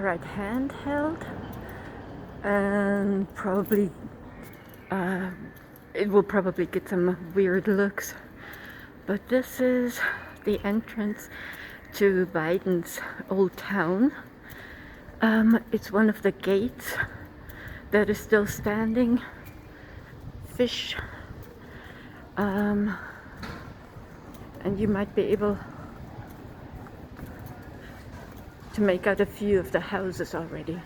right handheld, and probably it will probably get some weird looks. But this is the entrance to Weiden's old town. It's one of the gates that is still standing. Fish. And you might be able to make out a few of the houses already.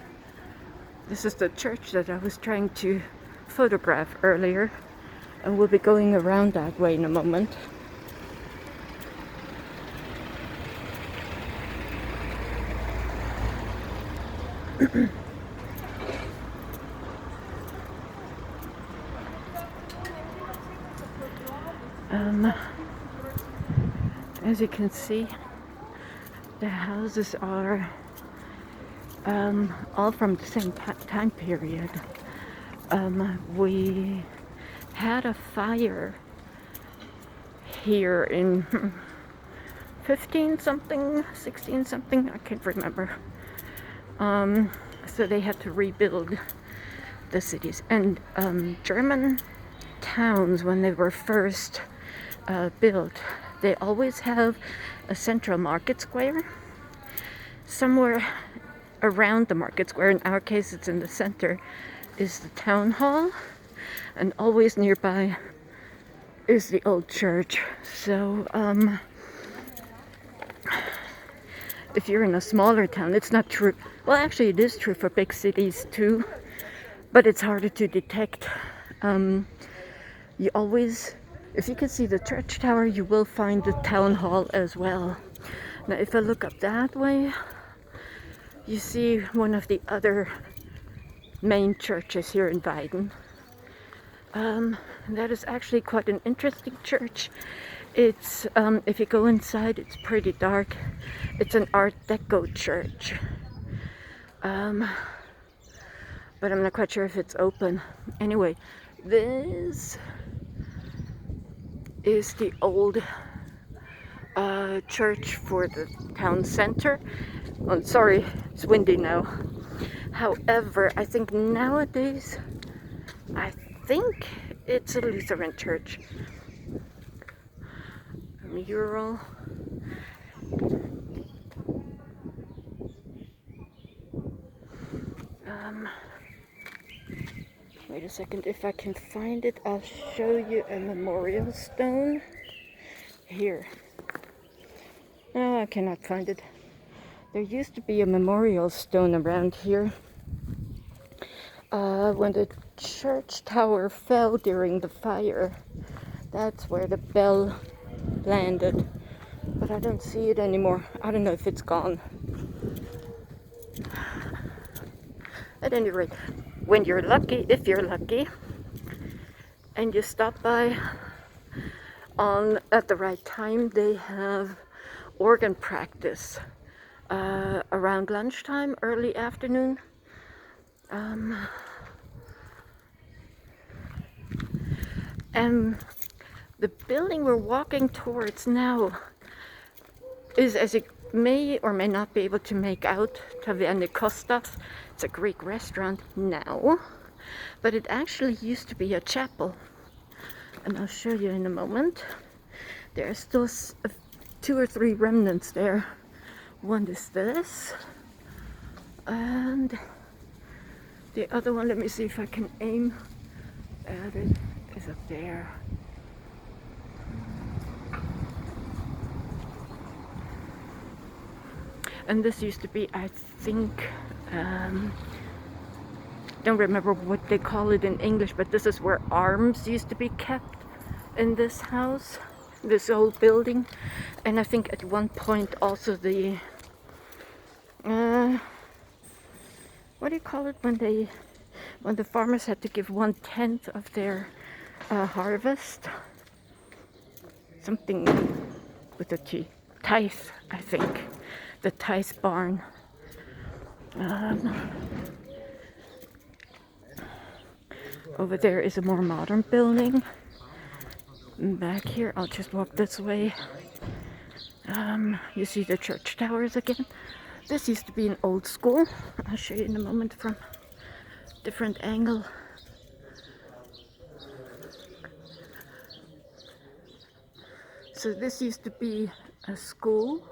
This is the church that I was trying to photograph earlier, and we'll be going around that way in a moment. As you can see, the houses are all from the same time period. We had a fire here in 15 something, 16 something, I can't remember. So they had to rebuild the cities. And German towns, when they were first built, they always have a central market square somewhere around the market square. In our case, it's in the center, is the town hall, and always nearby is the old church. So if you're in a smaller town, it's not true. Well, actually it is true for big cities too, but it's harder to detect. You always, if you can see the church tower, you will find the town hall as well. Now if I look up that way, you see one of the other main churches here in Weiden. That is actually quite an interesting church. It's, if you go inside, it's pretty dark. It's an Art Deco church. But I'm not quite sure if it's open. Anyway, this is the old church for the town center. Oh, sorry, it's windy now. However, I think nowadays, I think it's a Lutheran church. A mural. Wait a second, if I can find it, I'll show you a memorial stone. Here. No, I cannot find it. There used to be a memorial stone around here. When the church tower fell during the fire, that's where the bell landed. But I don't see it anymore. I don't know if it's gone. At any rate, when you're lucky, if you're lucky, and you stop by at the right time, they have organ practice around lunchtime, early afternoon. And the building we're walking towards now is, as you may or may not be able to make out, Taverny Kostas. It's a Greek restaurant now, but it actually used to be a chapel, and I'll show you in a moment. There are still 2 or 3 remnants there. One is this, and the other one, let me see if I can aim at it, is up there. And this used to be, I think, don't remember what they call it in English, but this is where arms used to be kept in this house, this old building. And I think at one point also the, what do you call it when the farmers had to give 1/10 of their harvest? Something with a T. Tithe, I think. The tithe barn. Over there is a more modern building. And back here, I'll just walk this way. You see the church towers again. This used to be an old school. I'll show you in a moment from a different angle. So this used to be a school.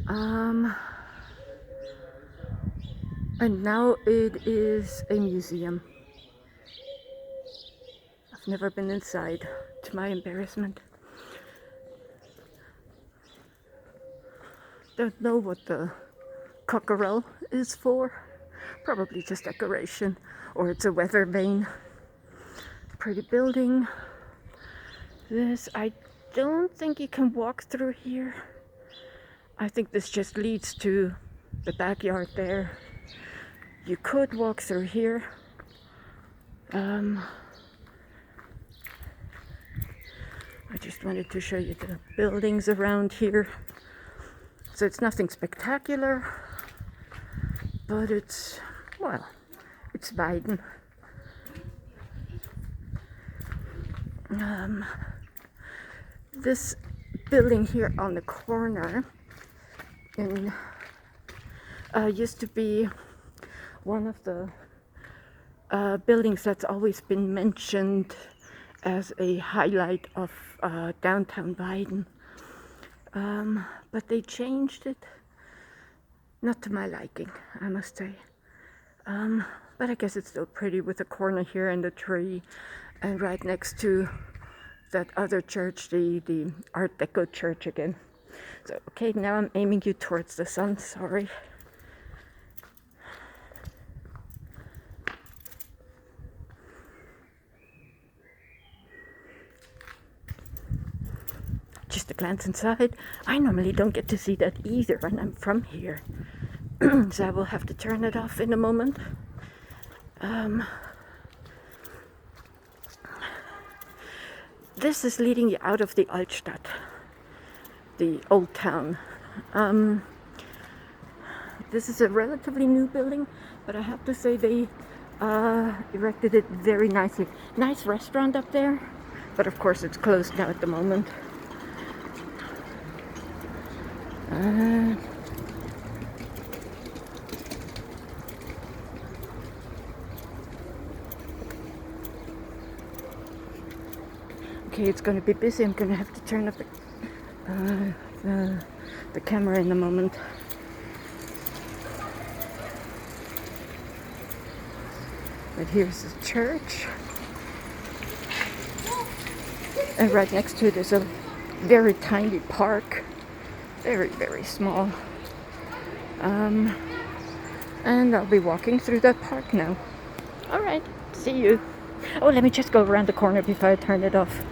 And now it is a museum. I've never been inside, to my embarrassment. Don't know what the cockerel is for. Probably just decoration, or it's a weather vane. Pretty building. This, I don't think you can walk through here. I think this just leads to the backyard there. You could walk through here. I just wanted to show you the buildings around here. So it's nothing spectacular, but it's, well, it's Weiden. This building here on the corner used to be one of the buildings that's always been mentioned as a highlight of downtown Weiden. But they changed it, not to my liking, I must say. But I guess it's still pretty with the corner here and the tree, and right next to that other church, the Art Deco church again. So, okay, now I'm aiming you towards the sun, sorry. Just a glance inside. I normally don't get to see that either when I'm from here. So I will have to turn it off in a moment. This is leading you out of the Altstadt, the old town. This is a relatively new building, but I have to say they erected it very nicely. Nice restaurant up there, but of course it's closed now at the moment. Okay, it's going to be busy. I'm going to have to turn up the camera in a moment. But here's the church. And right next to it is a very tiny park. Very, very small. And I'll be walking through that park now. Alright, see you. Oh, let me just go around the corner before I turn it off,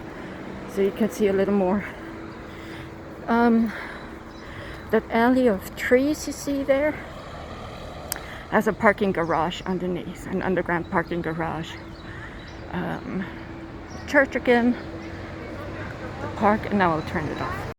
so you can see a little more. That alley of trees you see there has a parking garage underneath, an underground parking garage. Church again, the park, and now I'll turn it off.